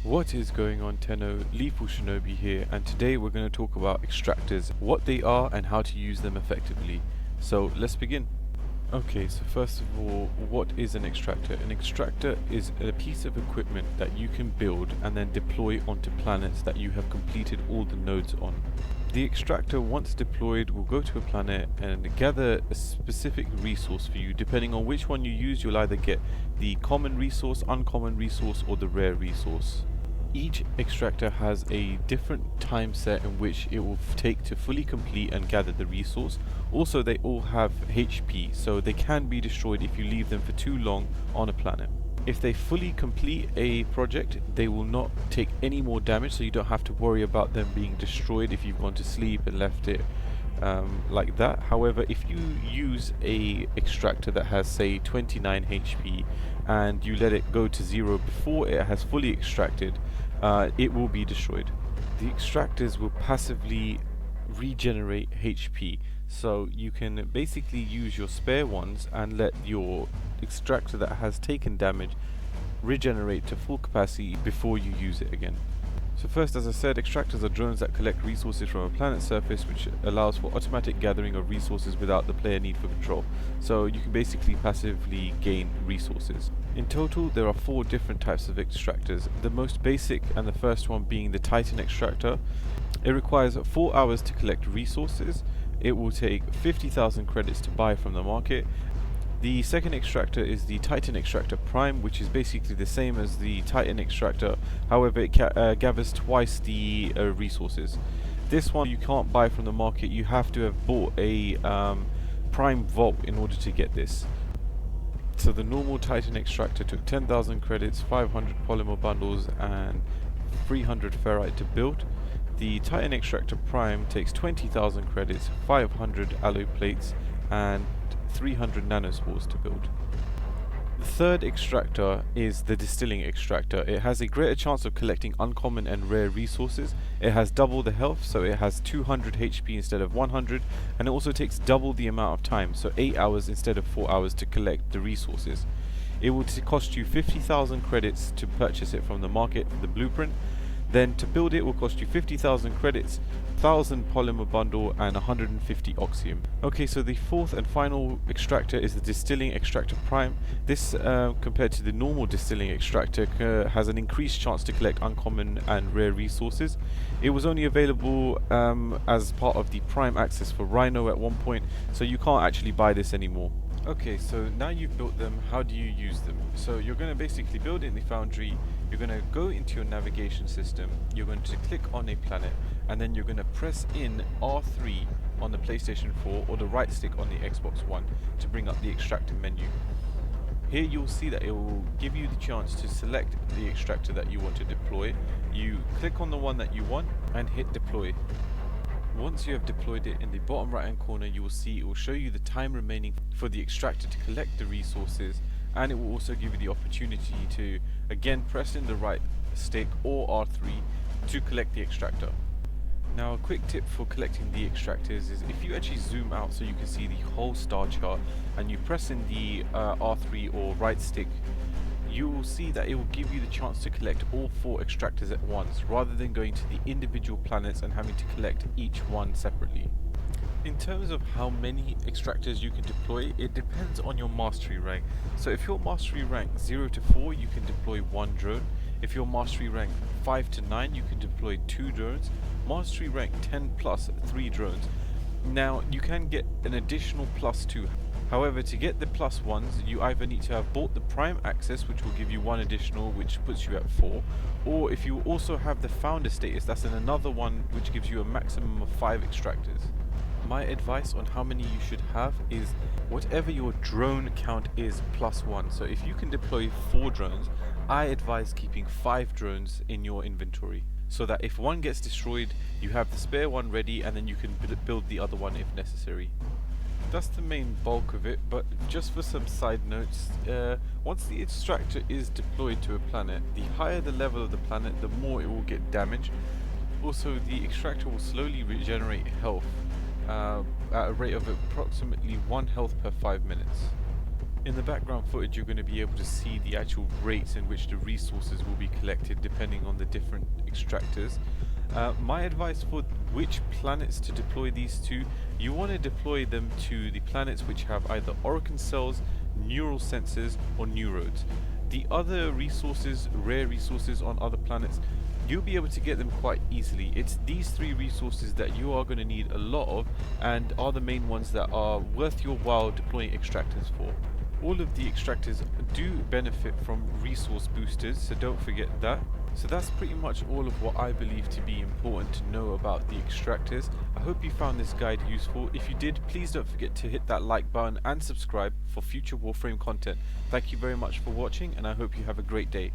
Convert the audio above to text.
What is going on, Tenno? Lethal Shinobi here, and today we're going to talk about extractors, what they are and how to use them effectively. So let's begin. Okay, so first of all, what is an extractor? An extractor is a piece of equipment that you can build and then deploy onto planets that you have completed all the nodes on. The extractor, once deployed, will go to a planet and gather a specific resource for you. Depending on which one you use, you'll either get the common resource, uncommon resource, or the rare resource. Each extractor has a different time set in which it will take to fully complete and gather the resource. Also, they all have HP, so they can be destroyed if you leave them for too long on a planet. If they fully complete a project, they will not take any more damage, so you don't have to worry about them being destroyed if you've gone to sleep and left it like that. However, if you use a extractor that has, say, 29 HP and you let it go to 0 before it has fully extracted, it will be destroyed. The extractors will passively regenerate HP, so you can basically use your spare ones and let your extractor that has taken damage regenerate to full capacity before you use it again. So first, as I said, extractors are drones that collect resources from a planet's surface, which allows for automatic gathering of resources without the player need for control. So you can basically passively gain resources. In total, there are 4 different types of extractors. The most basic and the first one being the Titan Extractor. It requires 4 hours to collect resources. It will take 50,000 credits to buy from the market. The second extractor is the Titan Extractor Prime, which is basically the same as the Titan Extractor, however it gathers twice the resources. This one you can't buy from the market, you have to have bought a Prime Vault in order to get this. So the normal Titan Extractor took 10,000 credits, 500 polymer bundles and 300 ferrite to build. The Titan Extractor Prime takes 20,000 credits, 500 alloy plates and 300 nanospores to build. The third extractor is the Distilling Extractor. It has a greater chance of collecting uncommon and rare resources. It has double the health, so it has 200 HP instead of 100, and it also takes double the amount of time, so 8 hours instead of 4 hours to collect the resources. It will cost you 50,000 credits to purchase it from the market for the blueprint. Then to build it will cost you 50,000 credits, 1,000 polymer bundle and 150 oxium. Okay, so the fourth and final extractor is the Distilling Extractor Prime. This, compared to the normal Distilling Extractor, has an increased chance to collect uncommon and rare resources. It was only available as part of the Prime access for Rhino at one point, so you can't actually buy this anymore. Okay, so now you've built them, how do you use them? So you're going to basically build it in the foundry, you're going to go into your navigation system, you're going to click on a planet, and then you're going to press in R3 on the PlayStation 4 or the right stick on the Xbox One to bring up the extractor menu. Here you'll see that it will give you the chance to select the extractor that you want to deploy. You click on the one that you want and hit deploy. Once you have deployed it, in the bottom right hand corner you will see it will show you the time remaining for the extractor to collect the resources, and it will also give you the opportunity to again press in the right stick or R3 to collect the extractor. Now a quick tip for collecting the extractors is if you actually zoom out so you can see the whole star chart and you press in the R3 or right stick, you will see that it will give you the chance to collect all 4 extractors at once, rather than going to the individual planets and having to collect each one separately. In terms of how many extractors you can deploy, it depends on your mastery rank. So if you're mastery rank 0 to 4, you can deploy 1 drone. If you're mastery rank 5 to 9, you can deploy 2 drones. Mastery rank 10 plus, 3 drones. Now you can get an additional +2. However, to get the +1s, you either need to have bought the Prime access, which will give you 1 additional, which puts you at 4, or if you also have the founder status, that's another one which gives you a maximum of 5 extractors. My advice on how many you should have is whatever your drone count is +1. So if you can deploy 4 drones, I advise keeping 5 drones in your inventory, so that if one gets destroyed, you have the spare one ready and then you can build the other one if necessary. That's the main bulk of it, but just for some side notes, once the extractor is deployed to a planet, the higher the level of the planet, the more it will get damaged. Also, the extractor will slowly regenerate health at a rate of approximately 1 health per 5 minutes. In the background footage you're going to be able to see the actual rates in which the resources will be collected depending on the different extractors. My advice for which planets to deploy these to, you want to deploy them to the planets which have either Orokin cells, neural sensors or neurodes. The other resources, rare resources on other planets, you'll be able to get them quite easily. It's these three resources that you are going to need a lot of and are the main ones that are worth your while deploying extractors for. All of the extractors do benefit from resource boosters, so don't forget that. So that's pretty much all of what I believe to be important to know about the extractors. I hope you found this guide useful. If you did, please don't forget to hit that like button and subscribe for future Warframe content. Thank you very much for watching and I hope you have a great day.